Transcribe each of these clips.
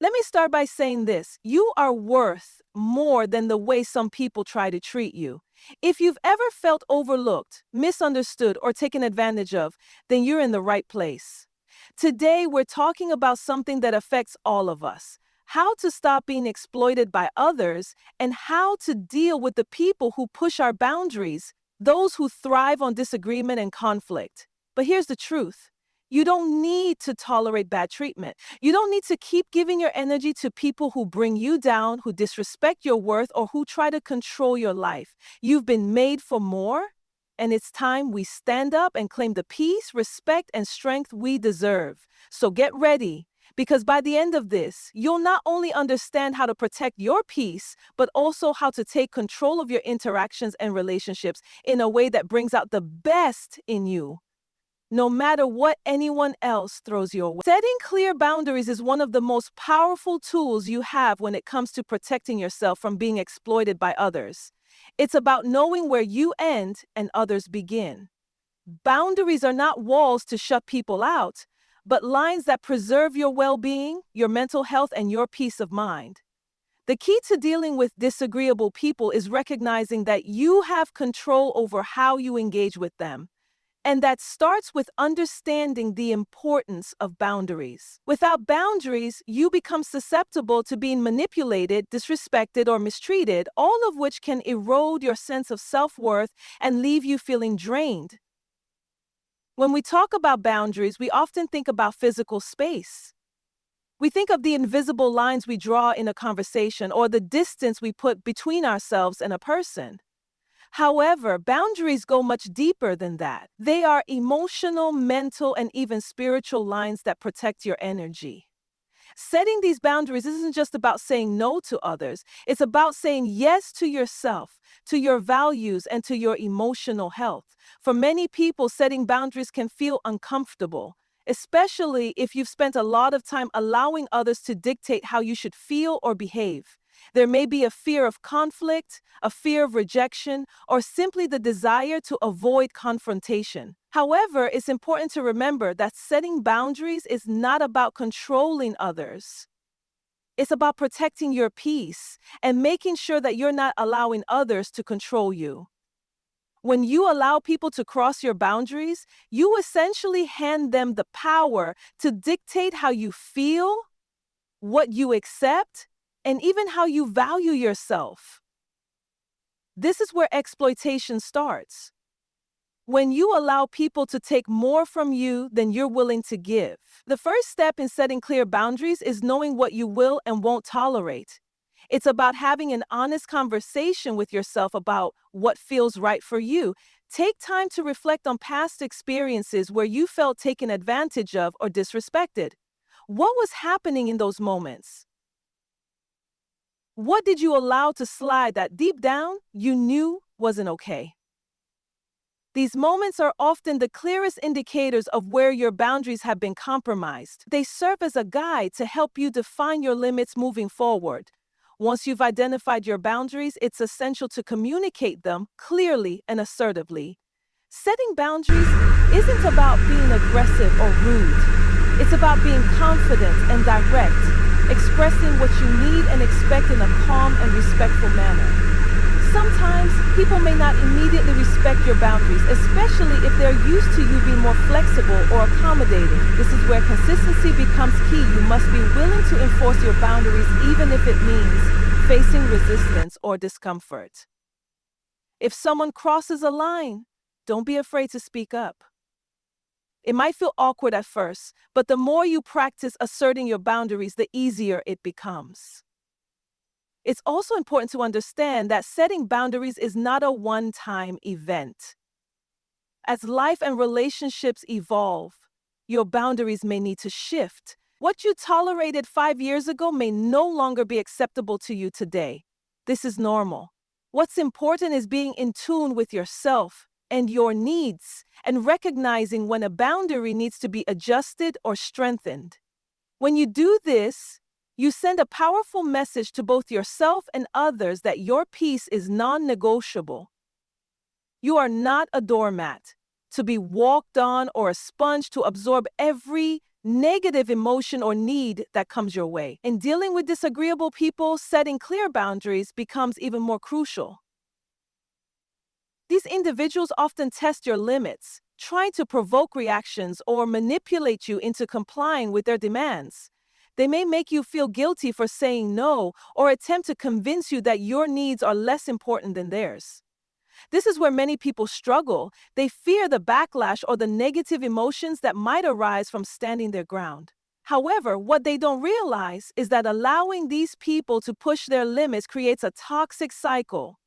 Let me start by saying this. You are worth more than the way some people try to treat you. If you've ever felt overlooked, misunderstood, or taken advantage of, then you're in the right place. Today, we're talking about something that affects all of us: how to stop being exploited by others and how to deal with the people who push our boundaries, those who thrive on disagreement and conflict. But here's the truth. You don't need to tolerate bad treatment. You don't need to keep giving your energy to people who bring you down, who disrespect your worth, or who try to control your life. You've been made for more, and it's time we stand up and claim the peace, respect, and strength we deserve. So get ready, because by the end of this, you'll not only understand how to protect your peace, but also how to take control of your interactions and relationships in a way that brings out the best in you, no matter what anyone else throws your way. Setting clear boundaries is one of the most powerful tools you have when it comes to protecting yourself from being exploited by others. It's about knowing where you end and others begin. Boundaries are not walls to shut people out, but lines that preserve your well-being, your mental health, and your peace of mind. The key to dealing with disagreeable people is recognizing that you have control over how you engage with them. And that starts with understanding the importance of boundaries. Without boundaries, you become susceptible to being manipulated, disrespected, or mistreated, all of which can erode your sense of self-worth and leave you feeling drained. When we talk about boundaries, we often think about physical space. We think of the invisible lines we draw in a conversation or the distance we put between ourselves and a person. However, boundaries go much deeper than that. They are emotional, mental, and even spiritual lines that protect your energy. Setting these boundaries isn't just about saying no to others. It's about saying yes to yourself, to your values, and to your emotional health. For many people, setting boundaries can feel uncomfortable, especially if you've spent a lot of time allowing others to dictate how you should feel or behave. There may be a fear of conflict, a fear of rejection, or simply the desire to avoid confrontation. However, it's important to remember that setting boundaries is not about controlling others. It's about protecting your peace and making sure that you're not allowing others to control you. When you allow people to cross your boundaries, you essentially hand them the power to dictate how you feel, what you accept, and even how you value yourself. This is where exploitation starts. When you allow people to take more from you than you're willing to give. The first step in setting clear boundaries is knowing what you will and won't tolerate. It's about having an honest conversation with yourself about what feels right for you. Take time to reflect on past experiences where you felt taken advantage of or disrespected. What was happening in those moments? What did you allow to slide that deep down you knew wasn't okay? These moments are often the clearest indicators of where your boundaries have been compromised. They serve as a guide to help you define your limits moving forward. Once you've identified your boundaries, it's essential to communicate them clearly and assertively. Setting boundaries isn't about being aggressive or rude. It's about being confident and direct, expressing what you need and expect in a calm and respectful manner. Sometimes, people may not immediately respect your boundaries, especially if they're used to you being more flexible or accommodating. This is where consistency becomes key. You must be willing to enforce your boundaries even if it means facing resistance or discomfort. If someone crosses a line, don't be afraid to speak up. It might feel awkward at first, but the more you practice asserting your boundaries, the easier it becomes. It's also important to understand that setting boundaries is not a one-time event. As life and relationships evolve, your boundaries may need to shift. What you tolerated 5 years ago may no longer be acceptable to you today. This is normal. What's important is being in tune with yourself and your needs, and recognizing when a boundary needs to be adjusted or strengthened. When you do this, you send a powerful message to both yourself and others that your peace is non-negotiable. You are not a doormat to be walked on or a sponge to absorb every negative emotion or need that comes your way. In dealing with disagreeable people, setting clear boundaries becomes even more crucial. These individuals often test your limits, trying to provoke reactions or manipulate you into complying with their demands. They may make you feel guilty for saying no or attempt to convince you that your needs are less important than theirs. This is where many people struggle. They fear the backlash or the negative emotions that might arise from standing their ground. However, what they don't realize is that allowing these people to push their limits creates a toxic cycle.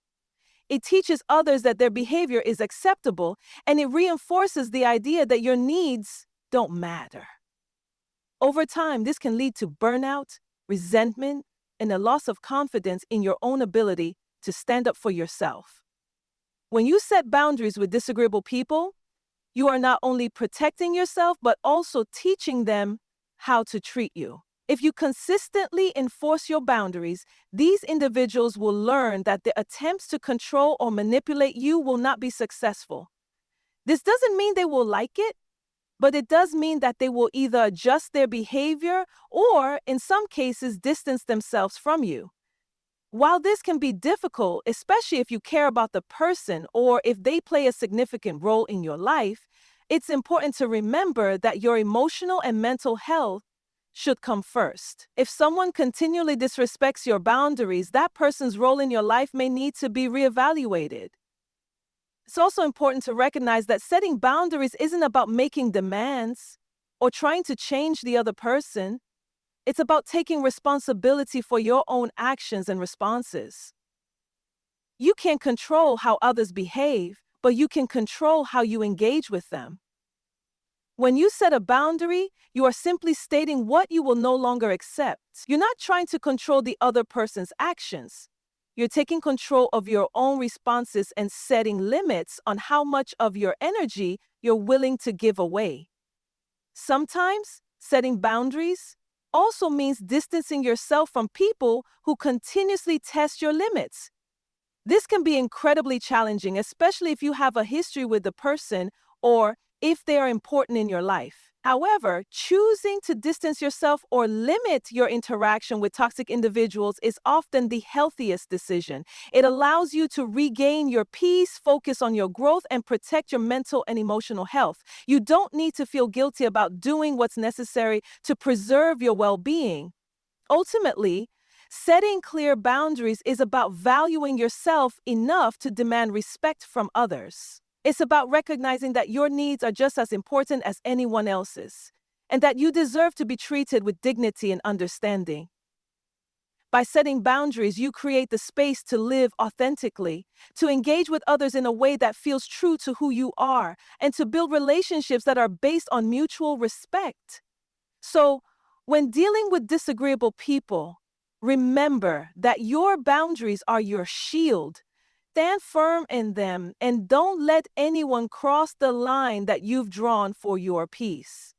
It teaches others that their behavior is acceptable, and it reinforces the idea that your needs don't matter. Over time, this can lead to burnout, resentment, and a loss of confidence in your own ability to stand up for yourself. When you set boundaries with disagreeable people, you are not only protecting yourself, but also teaching them how to treat you. If you consistently enforce your boundaries, these individuals will learn that the attempts to control or manipulate you will not be successful. This doesn't mean they will like it, but it does mean that they will either adjust their behavior or, in some cases, distance themselves from you. While this can be difficult, especially if you care about the person or if they play a significant role in your life, it's important to remember that your emotional and mental health should come first. If someone continually disrespects your boundaries, that person's role in your life may need to be reevaluated. It's also important to recognize that setting boundaries isn't about making demands or trying to change the other person. It's about taking responsibility for your own actions and responses. You can't control how others behave, but you can control how you engage with them. When you set a boundary, you are simply stating what you will no longer accept. You're not trying to control the other person's actions. You're taking control of your own responses and setting limits on how much of your energy you're willing to give away. Sometimes, setting boundaries also means distancing yourself from people who continuously test your limits. This can be incredibly challenging, especially if you have a history with the person or if they are important in your life. However, choosing to distance yourself or limit your interaction with toxic individuals is often the healthiest decision. It allows you to regain your peace, focus on your growth, and protect your mental and emotional health. You don't need to feel guilty about doing what's necessary to preserve your well-being. Ultimately, setting clear boundaries is about valuing yourself enough to demand respect from others. It's about recognizing that your needs are just as important as anyone else's, and that you deserve to be treated with dignity and understanding. By setting boundaries, you create the space to live authentically, to engage with others in a way that feels true to who you are, and to build relationships that are based on mutual respect. So, when dealing with disagreeable people, remember that your boundaries are your shield. Stand firm in them and don't let anyone cross the line that you've drawn for your peace.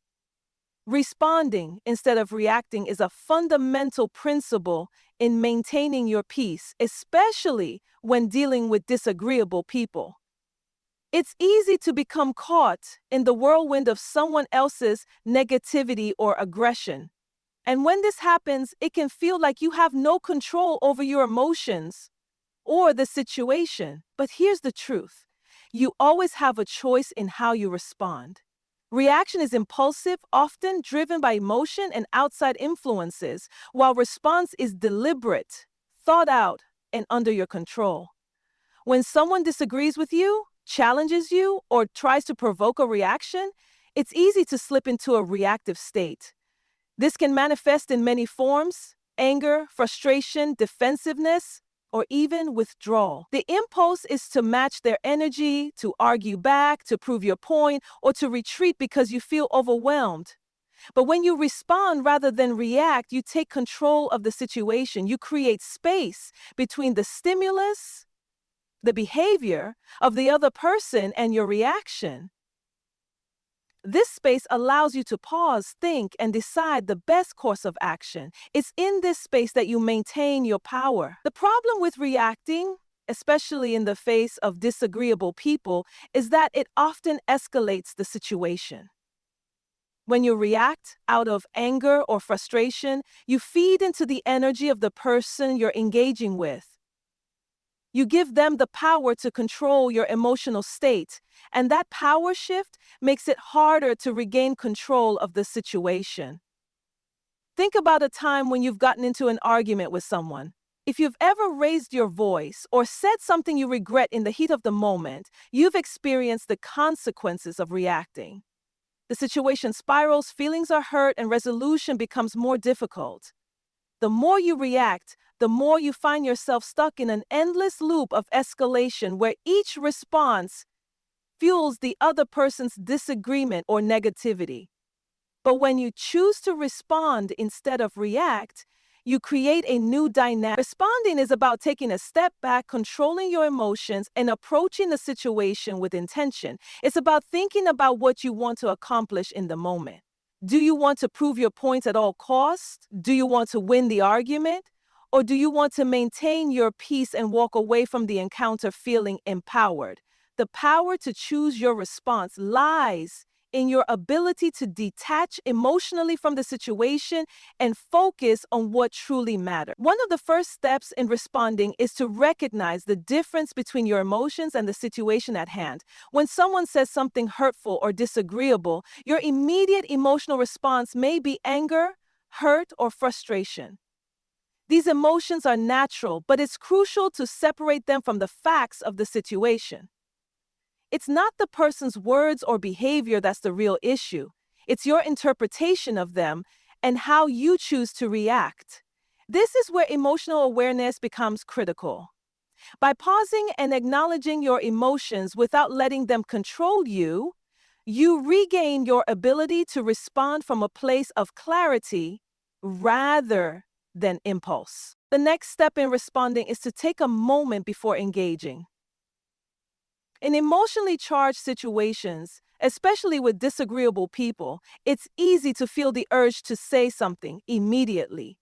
Responding instead of reacting is a fundamental principle in maintaining your peace, especially when dealing with disagreeable people. It's easy to become caught in the whirlwind of someone else's negativity or aggression. And when this happens, it can feel like you have no control over your emotions or the situation. But here's the truth. You always have a choice in how you respond. Reaction is impulsive, often driven by emotion and outside influences, while response is deliberate, thought out, and under your control. When someone disagrees with you, challenges you, or tries to provoke a reaction, it's easy to slip into a reactive state. This can manifest in many forms: anger, frustration, defensiveness, or even withdrawal. The impulse is to match their energy, to argue back, to prove your point, or to retreat because you feel overwhelmed. But when you respond rather than react, you take control of the situation. You create space between the stimulus, the behavior of the other person, and your reaction. This space allows you to pause, think, and decide the best course of action. It's in this space that you maintain your power. The problem with reacting, especially in the face of disagreeable people, is that it often escalates the situation. When you react out of anger or frustration, you feed into the energy of the person you're engaging with. You give them the power to control your emotional state, and that power shift makes it harder to regain control of the situation. Think about a time when you've gotten into an argument with someone. If you've ever raised your voice or said something you regret in the heat of the moment, you've experienced the consequences of reacting. The situation spirals, feelings are hurt, and resolution becomes more difficult. The more you react, the more you find yourself stuck in an endless loop of escalation where each response fuels the other person's disagreement or negativity. But when you choose to respond instead of react, you create a new dynamic. Responding is about taking a step back, controlling your emotions, and approaching the situation with intention. It's about thinking about what you want to accomplish in the moment. Do you want to prove your point at all costs? Do you want to win the argument? Or do you want to maintain your peace and walk away from the encounter feeling empowered? The power to choose your response lies in your ability to detach emotionally from the situation and focus on what truly matters. One of the first steps in responding is to recognize the difference between your emotions and the situation at hand. When someone says something hurtful or disagreeable, your immediate emotional response may be anger, hurt, or frustration. These emotions are natural, but it's crucial to separate them from the facts of the situation. It's not the person's words or behavior that's the real issue. It's your interpretation of them and how you choose to react. This is where emotional awareness becomes critical. By pausing and acknowledging your emotions without letting them control you, you regain your ability to respond from a place of clarity rather than impulse. The next step in responding is to take a moment before engaging. In emotionally charged situations, especially with disagreeable people, it's easy to feel the urge to say something immediately.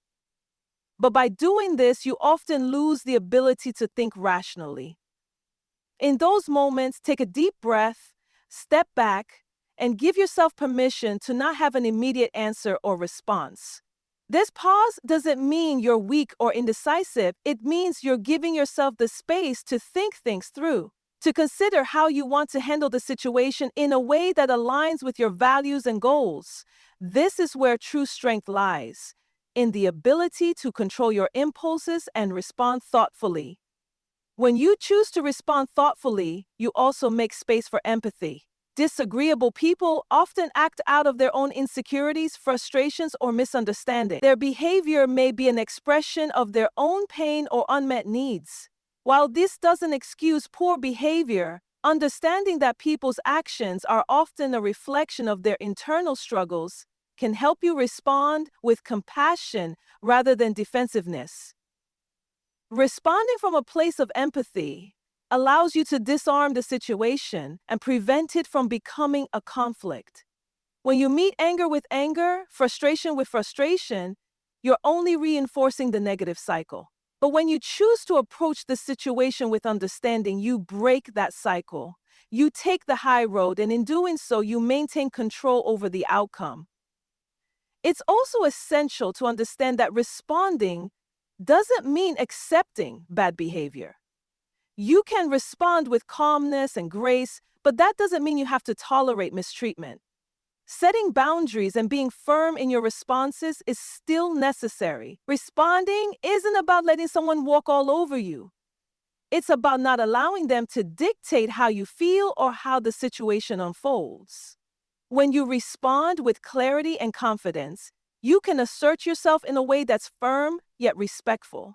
But by doing this, you often lose the ability to think rationally. In those moments, take a deep breath, step back, and give yourself permission to not have an immediate answer or response. This pause doesn't mean you're weak or indecisive. It means you're giving yourself the space to think things through, to consider how you want to handle the situation in a way that aligns with your values and goals. This is where true strength lies, in the ability to control your impulses and respond thoughtfully. When you choose to respond thoughtfully, you also make space for empathy. Disagreeable people often act out of their own insecurities, frustrations, or misunderstanding. Their behavior may be an expression of their own pain or unmet needs. While this doesn't excuse poor behavior, understanding that people's actions are often a reflection of their internal struggles can help you respond with compassion rather than defensiveness. Responding from a place of empathy allows you to disarm the situation and prevent it from becoming a conflict. When you meet anger with anger, frustration with frustration, you're only reinforcing the negative cycle. But when you choose to approach the situation with understanding, you break that cycle. You take the high road, and in doing so, you maintain control over the outcome. It's also essential to understand that responding doesn't mean accepting bad behavior. You can respond with calmness and grace, but that doesn't mean you have to tolerate mistreatment. Setting boundaries and being firm in your responses is still necessary. Responding isn't about letting someone walk all over you. It's about not allowing them to dictate how you feel or how the situation unfolds. When you respond with clarity and confidence, you can assert yourself in a way that's firm yet respectful.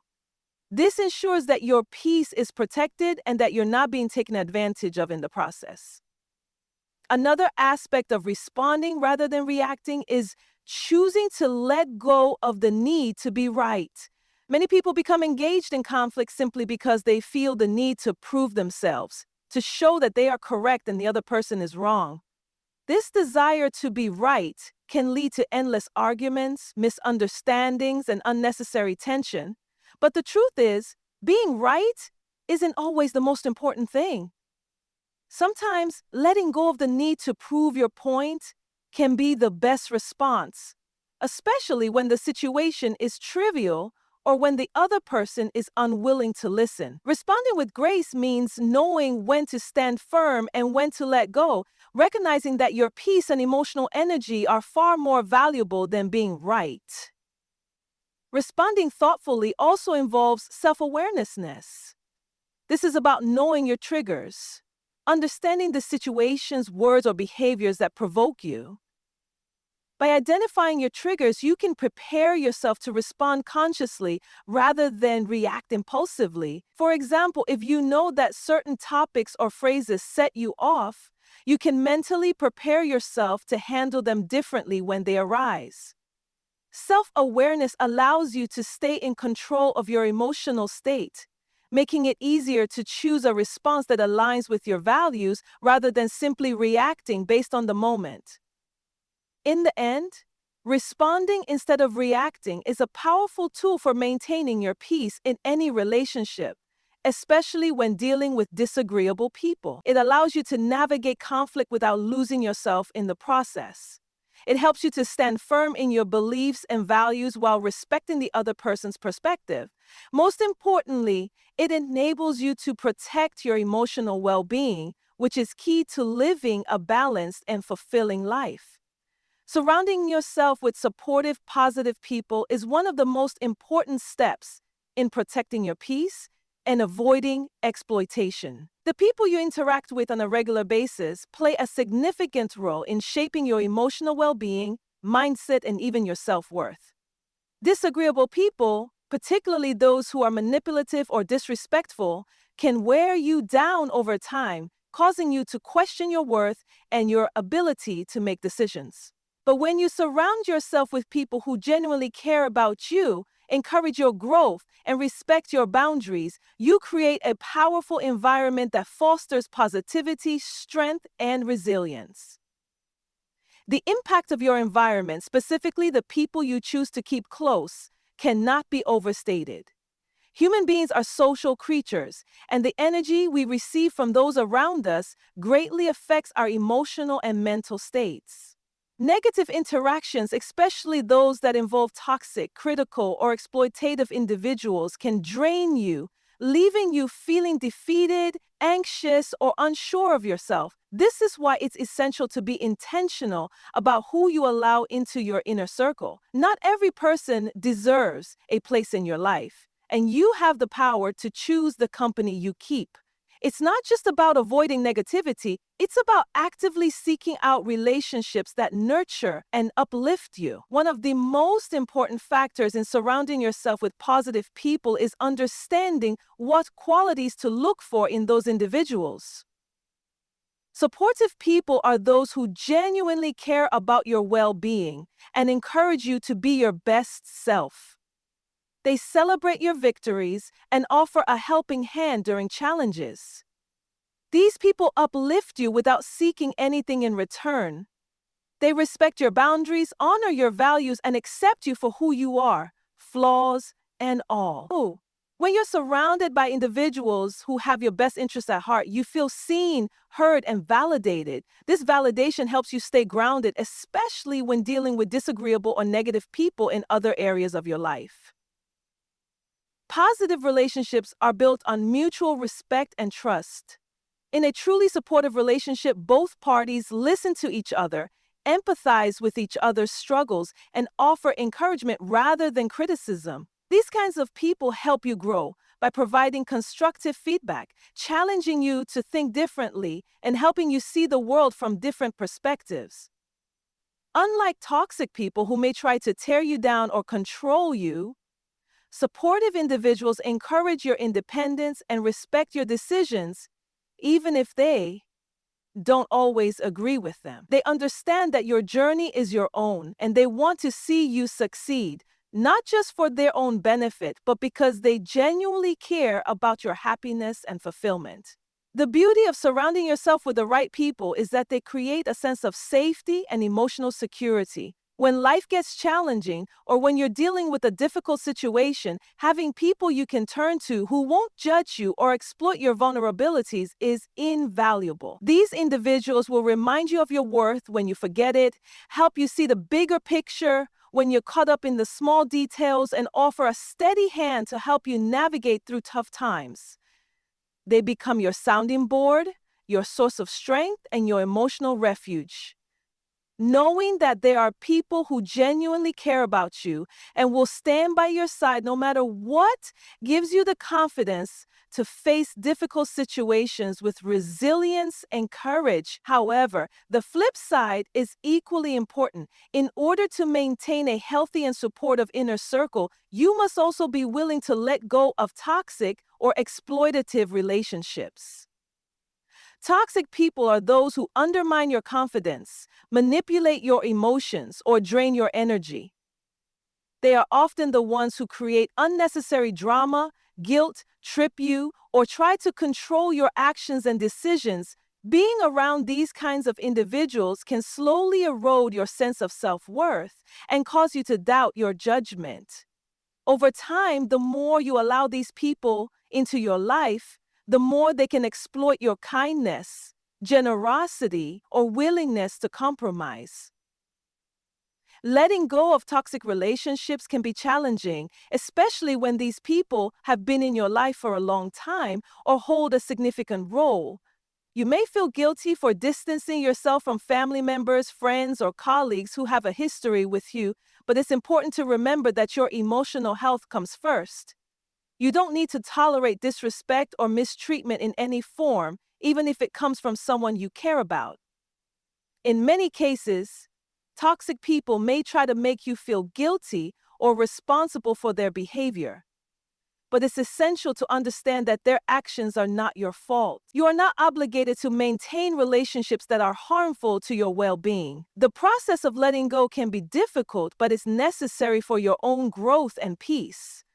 This ensures that your peace is protected and that you're not being taken advantage of in the process. Another aspect of responding rather than reacting is choosing to let go of the need to be right. Many people become engaged in conflict simply because they feel the need to prove themselves, to show that they are correct and the other person is wrong. This desire to be right can lead to endless arguments, misunderstandings, and unnecessary tension. But the truth is, being right isn't always the most important thing. Sometimes letting go of the need to prove your point can be the best response, especially when the situation is trivial or when the other person is unwilling to listen. Responding with grace means knowing when to stand firm and when to let go, recognizing that your peace and emotional energy are far more valuable than being right. Responding thoughtfully also involves self-awareness. This is about knowing your triggers, understanding the situations, words, or behaviors that provoke you. By identifying your triggers, you can prepare yourself to respond consciously rather than react impulsively. For example, if you know that certain topics or phrases set you off, you can mentally prepare yourself to handle them differently when they arise. Self-awareness allows you to stay in control of your emotional state, making it easier to choose a response that aligns with your values rather than simply reacting based on the moment. In the end, responding instead of reacting is a powerful tool for maintaining your peace in any relationship, especially when dealing with disagreeable people. It allows you to navigate conflict without losing yourself in the process. It helps you to stand firm in your beliefs and values while respecting the other person's perspective. Most importantly, it enables you to protect your emotional well-being, which is key to living a balanced and fulfilling life. Surrounding yourself with supportive, positive people is one of the most important steps in protecting your peace and avoiding exploitation. The people you interact with on a regular basis play a significant role in shaping your emotional well-being, mindset, and even your self-worth. Disagreeable people, particularly those who are manipulative or disrespectful, can wear you down over time, causing you to question your worth and your ability to make decisions. But when you surround yourself with people who genuinely care about you, encourage your growth, and respect your boundaries, you create a powerful environment that fosters positivity, strength, and resilience. The impact of your environment, specifically the people you choose to keep close, cannot be overstated. Human beings are social creatures, and the energy we receive from those around us greatly affects our emotional and mental states. Negative interactions, especially those that involve toxic, critical, or exploitative individuals, can drain you, leaving you feeling defeated, anxious, or unsure of yourself. This is why it's essential to be intentional about who you allow into your inner circle. Not every person deserves a place in your life, and you have the power to choose the company you keep. It's not just about avoiding negativity, it's about actively seeking out relationships that nurture and uplift you. One of the most important factors in surrounding yourself with positive people is understanding what qualities to look for in those individuals. Supportive people are those who genuinely care about your well-being and encourage you to be your best self. They celebrate your victories and offer a helping hand during challenges. These people uplift you without seeking anything in return. They respect your boundaries, honor your values, and accept you for who you are, flaws and all. When you're surrounded by individuals who have your best interests at heart, you feel seen, heard, and validated. This validation helps you stay grounded, especially when dealing with disagreeable or negative people in other areas of your life. Positive relationships are built on mutual respect and trust. In a truly supportive relationship, both parties listen to each other, empathize with each other's struggles, and offer encouragement rather than criticism. These kinds of people help you grow by providing constructive feedback, challenging you to think differently, and helping you see the world from different perspectives. Unlike toxic people who may try to tear you down or control you, supportive individuals encourage your independence and respect your decisions, even if they don't always agree with them. They understand that your journey is your own, and they want to see you succeed, not just for their own benefit, but because they genuinely care about your happiness and fulfillment. The beauty of surrounding yourself with the right people is that they create a sense of safety and emotional security, When life gets challenging or when you're dealing with a difficult situation, having people you can turn to who won't judge you or exploit your vulnerabilities is invaluable. These individuals will remind you of your worth when you forget it, help you see the bigger picture when you're caught up in the small details, and offer a steady hand to help you navigate through tough times. They become your sounding board, your source of strength, and your emotional refuge. Knowing that there are people who genuinely care about you and will stand by your side no matter what gives you the confidence to face difficult situations with resilience and courage. However, the flip side is equally important. In order to maintain a healthy and supportive inner circle, you must also be willing to let go of toxic or exploitative relationships. Toxic people are those who undermine your confidence, manipulate your emotions, or drain your energy. They are often the ones who create unnecessary drama, guilt, trip you, or try to control your actions and decisions. Being around these kinds of individuals can slowly erode your sense of self-worth and cause you to doubt your judgment. Over time, the more you allow these people into your life, the more they can exploit your kindness, generosity, or willingness to compromise. Letting go of toxic relationships can be challenging, especially when these people have been in your life for a long time or hold a significant role. You may feel guilty for distancing yourself from family members, friends, or colleagues who have a history with you, but it's important to remember that your emotional health comes first. You don't need to tolerate disrespect or mistreatment in any form, even if it comes from someone you care about. In many cases, toxic people may try to make you feel guilty or responsible for their behavior. But it's essential to understand that their actions are not your fault. You are not obligated to maintain relationships that are harmful to your well-being. The process of letting go can be difficult, but it's necessary for your own growth and peace.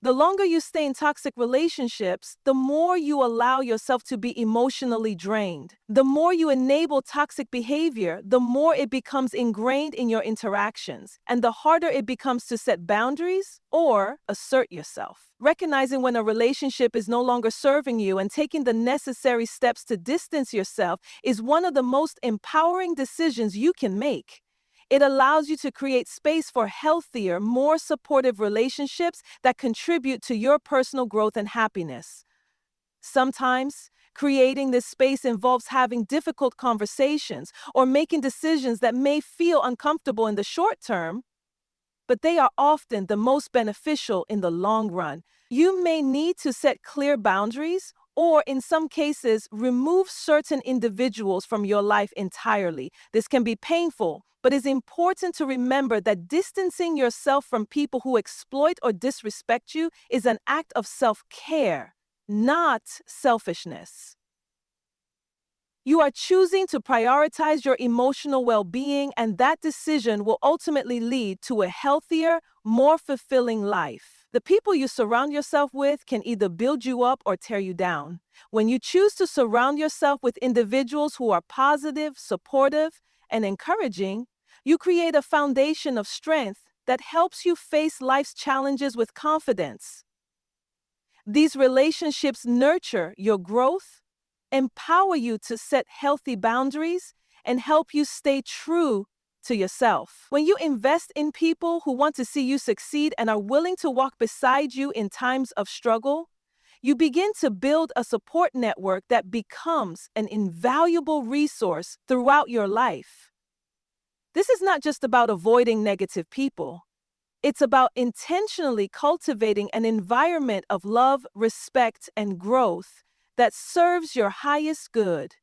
The longer you stay in toxic relationships, the more you allow yourself to be emotionally drained. The more you enable toxic behavior, the more it becomes ingrained in your interactions, and the harder it becomes to set boundaries or assert yourself. Recognizing when a relationship is no longer serving you and taking the necessary steps to distance yourself is one of the most empowering decisions you can make. It allows you to create space for healthier, more supportive relationships that contribute to your personal growth and happiness. Sometimes, creating this space involves having difficult conversations or making decisions that may feel uncomfortable in the short term, but they are often the most beneficial in the long run. You may need to set clear boundaries or, in some cases, remove certain individuals from your life entirely. This can be painful, but it's important to remember that distancing yourself from people who exploit or disrespect you is an act of self-care, not selfishness. You are choosing to prioritize your emotional well-being, and that decision will ultimately lead to a healthier, more fulfilling life. The people you surround yourself with can either build you up or tear you down. When you choose to surround yourself with individuals who are positive, supportive, and encouraging, you create a foundation of strength that helps you face life's challenges with confidence. These relationships nurture your growth, empower you to set healthy boundaries, and help you stay true to yourself. When you invest in people who want to see you succeed and are willing to walk beside you in times of struggle, you begin to build a support network that becomes an invaluable resource throughout your life. This is not just about avoiding negative people. It's about intentionally cultivating an environment of love, respect, and growth that serves your highest good.